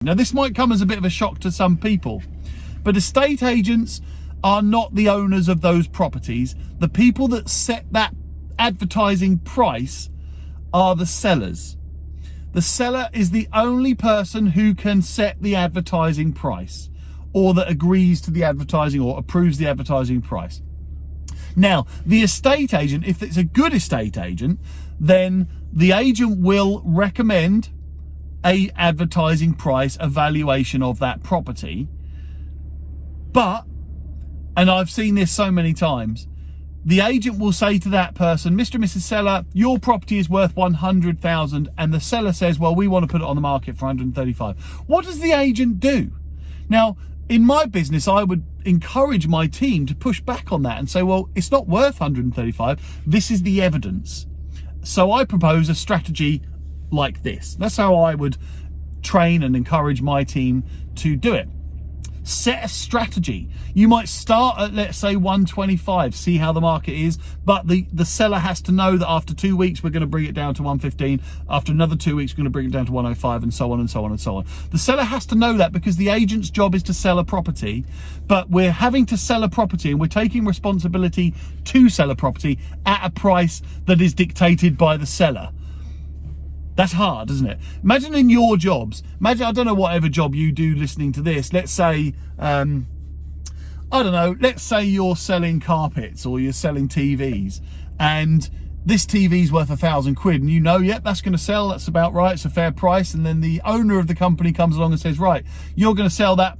Now, this might come as a bit of a shock to some people, but estate agents are not the owners of those properties. The people that set that advertising price are the sellers. The seller is the only person who can set the advertising price, or that agrees to the advertising or approves the advertising price. Now, the estate agent, if it's a good estate agent, then the agent will recommend a advertising price, a valuation of that property. But, and I've seen this so many times, the agent will say to that person, Mr. and Mrs. Seller, your property is worth 100,000, and the seller says, well, we want to put it on the market for 135. What does the agent do? Now, in my business, I would encourage my team to push back on that and say, well, it's not worth 135. This is the evidence. So I propose a strategy like this. That's how I would train and encourage my team to do it. Set a strategy. You might start at, let's say, 125, see how the market is, but the seller has to know that after 2 weeks we're going to bring it down to 115, after another 2 weeks we're going to bring it down to 105, and so on and so on and so on. The seller has to know that, because the agent's job is to sell a property, but we're having to sell a property and we're taking responsibility to sell a property at a price that is dictated by the seller. That's hard, isn't it? Imagine in your jobs, imagine, I don't know whatever job you do listening to this, let's say, I don't know, let's say you're selling carpets or you're selling TVs, and this TV's worth £1,000 and you know, yep, that's going to sell, that's about right, it's a fair price, and then the owner of the company comes along and says, right, you're going to sell that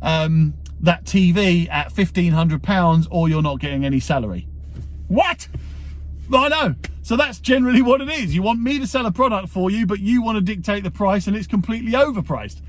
TV at £1,500 or you're not getting any salary. What? I know. So that's generally what it is. You want me to sell a product for you, but you want to dictate the price, and it's completely overpriced.